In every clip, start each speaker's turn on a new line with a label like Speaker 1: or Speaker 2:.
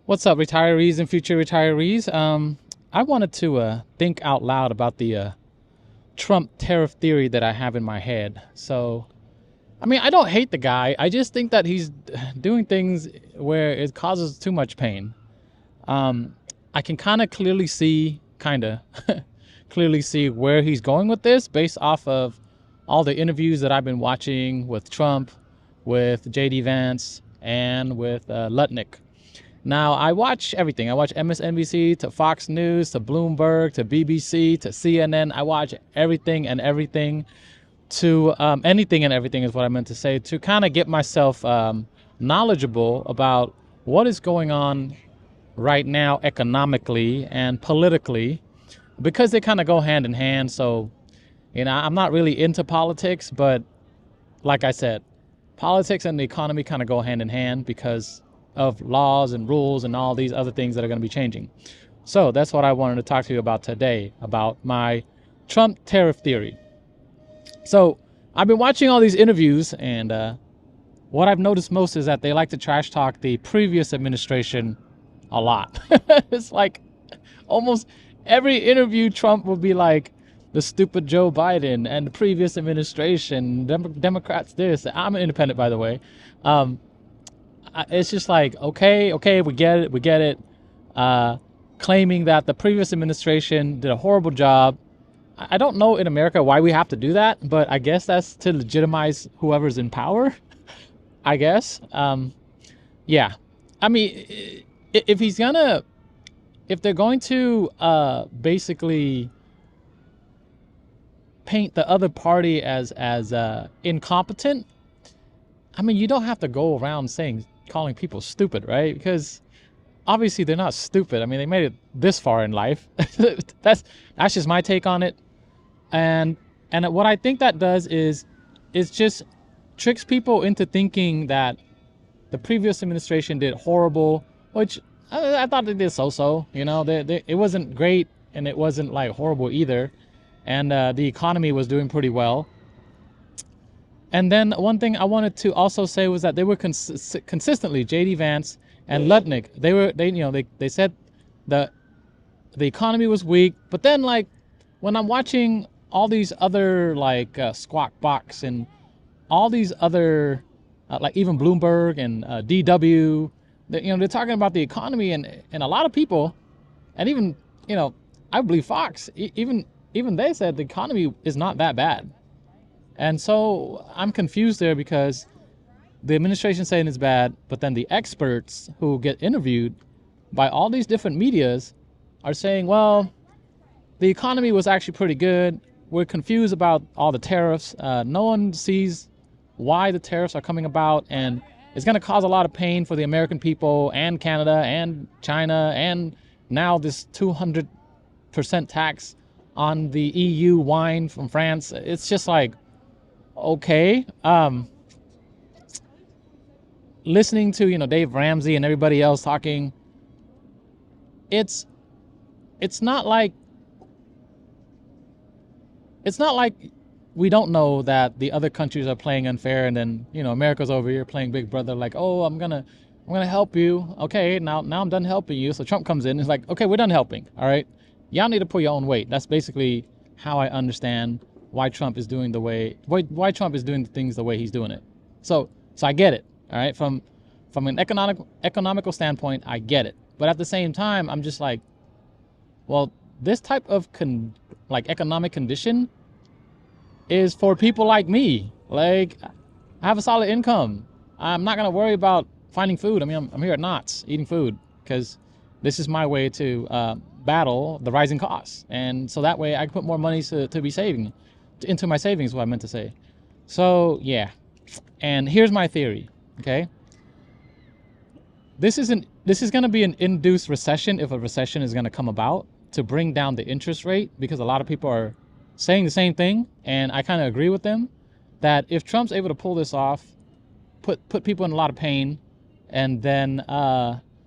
Speaker 1: What's up, retirees and future retirees? I wanted to think out loud about the Trump tariff theory that I have in my head. So, I mean, I don't hate the guy. I just think that he's doing things where it causes too much pain. I can kind of clearly see, clearly see where he's going with this based off of all the interviews that I've been watching with Trump, with J.D. Vance, and with Lutnick. Now, I watch everything. I watch MSNBC to Fox News to Bloomberg to BBC to CNN. I watch everything and everything to anything and everything is what I meant to say, to kind of get myself knowledgeable about what is going on right now economically and politically, because they kind of go hand in hand. So, I'm not really into politics, but like I said, politics and the economy kind of go hand in hand because of laws and rules and all these other things that are going to be changing. So that's what I wanted to talk to you about today, about my Trump tariff theory. So I've been watching all these interviews, and what I've noticed most is that they like to trash talk the previous administration a lot. It's like almost every interview Trump will be like, the stupid Joe Biden and the previous administration, Democrats this. I'm an independent, by the way. It's just like, okay, we get it. Claiming that the previous administration did a horrible job. I don't know in America why we have to do that, but I guess that's to legitimize whoever's in power, I guess. Yeah. I mean, if they're going to basically paint the other party as incompetent, I mean, you don't have to go around calling people stupid, right? Because obviously they're not stupid. I mean, they made it this far in life. That's just my take on it. And what I think that does is just tricks people into thinking that the previous administration did horrible, which I thought they did so-so. It wasn't great and it wasn't like horrible either. And the economy was doing pretty well. And then one thing I wanted to also say was that they were consistently, J.D. Vance and Lutnick, they said the economy was weak. But then, like, when I'm watching all these other Squawk Box and all these other like even Bloomberg and DW, they're talking about the economy, and a lot of people, and even I believe Fox, even they said the economy is not that bad. And so I'm confused there, because the administration saying it's bad, but then the experts who get interviewed by all these different medias are saying, well, the economy was actually pretty good. We're confused about all the tariffs. No one sees why the tariffs are coming about, and it's going to cause a lot of pain for the American people and Canada and China, and now this 200% tax on the EU wine from France. It's just like, okay. Listening to Dave Ramsey and everybody else talking, it's not like we don't know that the other countries are playing unfair, and then America's over here playing Big Brother, like, oh, I'm gonna help you. Okay, now I'm done helping you. So Trump comes in and is like, okay, we're done helping. All right, y'all need to pull your own weight. That's basically how I understand why Trump is doing why Trump is doing things the way he's doing it. So I get it. All right, from an economical standpoint, I get it. But at the same time, I'm just like, well, this type of economic condition is for people like me. Like, I have a solid income. I'm not gonna worry about finding food. I mean, I'm here at Knott's eating food because this is my way to battle the rising costs, and so that way I can put more money to be saving into my savings, what I meant to say. So yeah, and here's my theory. Okay, this is going to be an induced recession, if a recession is going to come about, to bring down the interest rate, because a lot of people are saying the same thing, and I kind of agree with them, that if Trump's able to pull this off, put people in a lot of pain, and then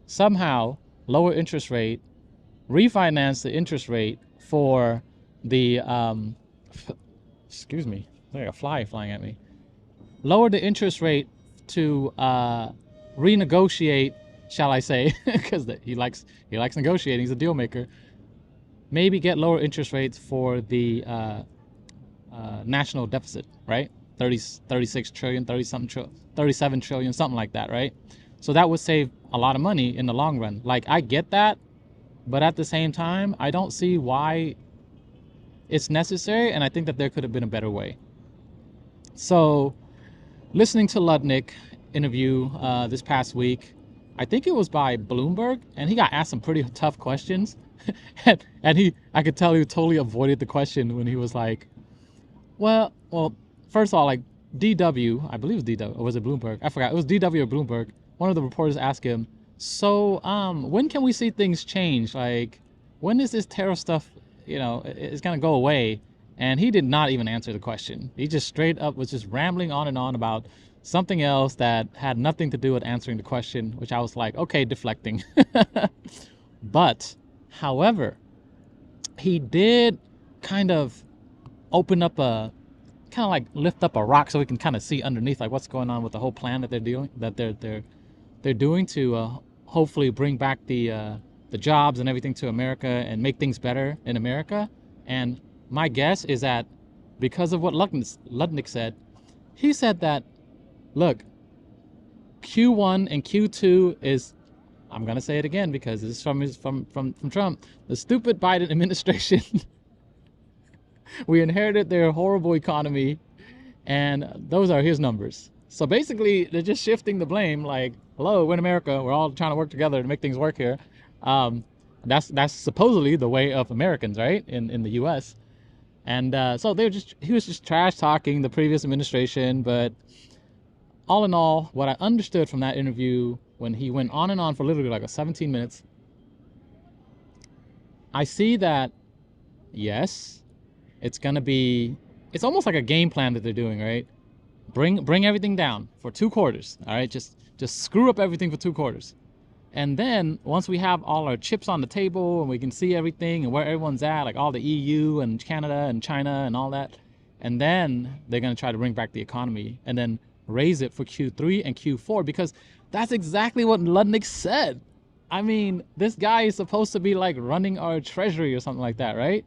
Speaker 1: somehow lower interest rate, refinance the interest rate for the excuse me, there's a fly flying at me. Lower the interest rate to renegotiate shall I say, because he likes negotiating. He's a deal maker. Maybe get lower interest rates for the national deficit, right? 36 trillion, 37 trillion, something like that, right? So that would save a lot of money in the long run. Like, I get that, but at the same time, I don't see why it's necessary, and I think that there could have been a better way. So, listening to Lutnick interview this past week, I think it was by Bloomberg, and he got asked some pretty tough questions. and I could tell he totally avoided the question when he was like, well, first of all, like DW, I believe it was DW, or was it Bloomberg? I forgot. It was DW or Bloomberg. One of the reporters asked him, so when can we see things change? Like, when is this tariff stuff, it's going to go away? And he did not even answer the question. He just straight up was just rambling on and on about something else that had nothing to do with answering the question, which I was like, okay, deflecting. But, however, he did kind of open up lift up a rock so we can kind of see underneath, like, what's going on with the whole plan that they're doing to hopefully bring back the jobs and everything to America and make things better in America. And my guess is that because of what Lutnick said, he said that, look, Q1 and Q2 is, I'm gonna say it again because this is from Trump, the stupid Biden administration. We inherited their horrible economy, and those are his numbers. So basically, they're just shifting the blame. Like, hello, we're in America. We're all trying to work together to make things work here. That's supposedly the way of Americans, right? In the U.S. And so he was just trash talking the previous administration. But all in all, what I understood from that interview, when he went on and on for literally like 17 minutes, I see that, yes, it's almost like a game plan that they're doing, right? Bring everything down for 2 quarters, all right? Just screw up everything for 2 quarters. And then once we have all our chips on the table and we can see everything and where everyone's at, like all the EU and Canada and China and all that, and then they're going to try to bring back the economy and then raise it for Q3 and Q4, because that's exactly what Lutnick said. I mean, this guy is supposed to be like running our treasury or something like that, right?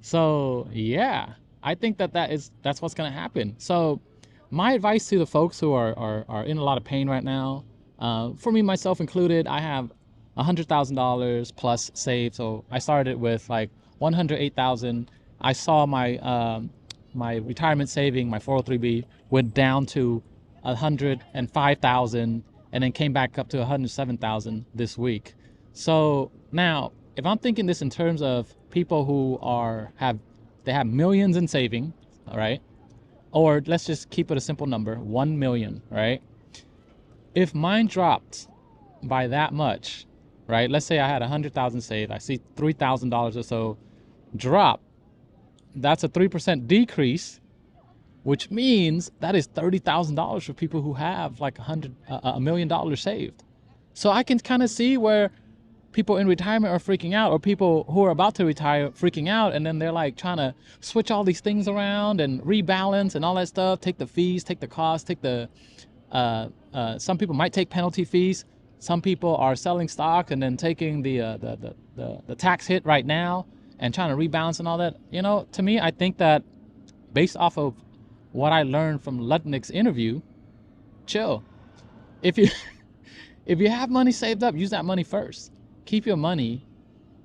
Speaker 1: So yeah, I think that's what's going to happen. So my advice to the folks who are in a lot of pain right now, for me, myself included, I have $100,000 plus saved. So I started with like $108,000. I saw my retirement saving, my 403b, went down to $105,000 and then came back up to $107,000 this week. So now, if I'm thinking this in terms of people who have millions in saving, all right? Or let's just keep it a simple number, 1 million, right? If mine dropped by that much, right? Let's say I had 100,000 saved. I see $3,000 or so drop. That's a 3% decrease, which means that is $30,000 for people who have like $1 million saved. So I can kind of see where people in retirement are freaking out, or people who are about to retire freaking out, and then they're like trying to switch all these things around and rebalance and all that stuff, take the fees, take the costs, take the some people might take penalty fees. Some people are selling stock and then taking the tax hit right now and trying to rebalance and all that. To me, I think that based off of what I learned from Lutnick's interview, chill. If you have money saved up, use that money first. Keep your money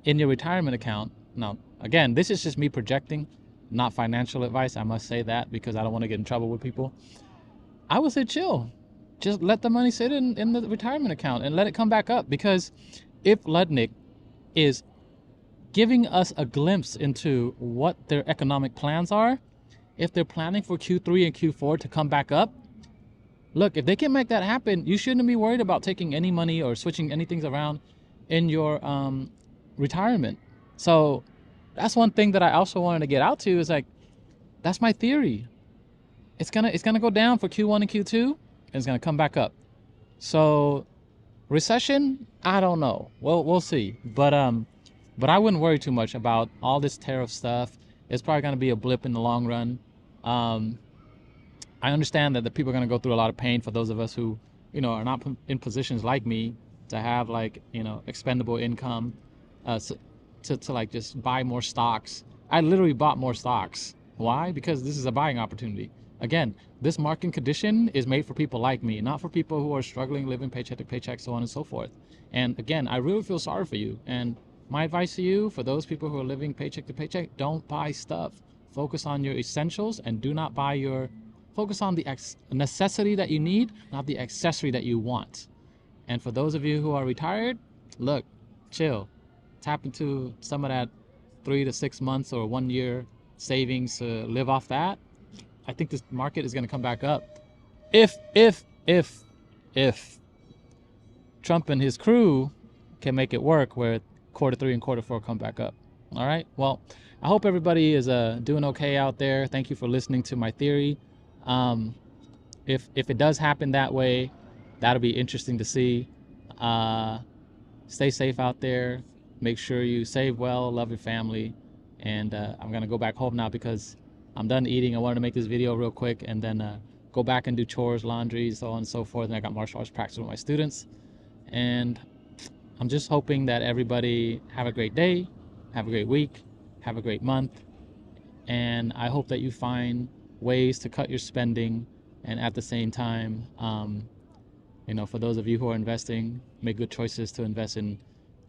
Speaker 1: in your retirement account. Now, again, this is just me projecting, not financial advice. I must say that because I don't want to get in trouble with people. I would say chill. Just let the money sit in the retirement account and let it come back up. Because if Lutnick is giving us a glimpse into what their economic plans are, if they're planning for Q3 and Q4 to come back up, look, if they can make that happen, you shouldn't be worried about taking any money or switching anything around in your retirement. So that's one thing that I also wanted to get out to, is like, that's my theory. It's gonna go down for Q1 and Q2, and it's gonna come back up. So recession, I don't know. We'll see. But I wouldn't worry too much about all this tariff stuff. It's probably gonna be a blip in the long run. I understand that the people are gonna go through a lot of pain for those of us who, are not in positions like me to have like, you know, expendable income, so, to like just buy more stocks. I literally bought more stocks. Why? Because this is a buying opportunity. Again, this market condition is made for people like me, not for people who are struggling, living paycheck to paycheck, so on and so forth. And again, I really feel sorry for you. And my advice to you, for those people who are living paycheck to paycheck, don't buy stuff. Focus on your essentials and do not buy your, focus on the necessity that you need, not the accessory that you want. And for those of you who are retired, look, chill. Tap into some of that 3 to 6 months or 1 year savings to live off that. I think this market is going to come back up. If Trump and his crew can make it work where Q3 and Q4 come back up. All right. Well, I hope everybody is doing okay out there. Thank you for listening to my theory. If it does happen that way, that'll be interesting to see. Stay safe out there. Make sure you save well, love your family. And I'm going to go back home now because I'm done eating. I wanted to make this video real quick and then go back and do chores, laundry, so on and so forth. And I got martial arts practice with my students. And I'm just hoping that everybody have a great day, have a great week, have a great month. And I hope that you find ways to cut your spending and at the same time, you know, for those of you who are investing, make good choices to invest in.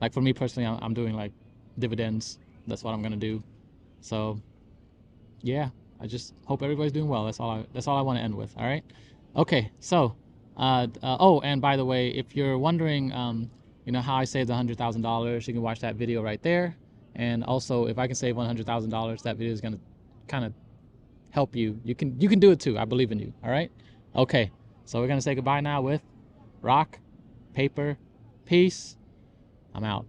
Speaker 1: Like for me personally, I'm doing like dividends. That's what I'm gonna do. So yeah, I just hope everybody's doing well. That's all I want to end with. All right. Okay. So, oh, and by the way, if you're wondering, you know, how I saved $100,000, you can watch that video right there. And also, if I can save $100,000, that video is gonna kind of help you. You can do it too. I believe in you. All right. Okay. So we're gonna say goodbye now with rock, paper, peace. I'm out.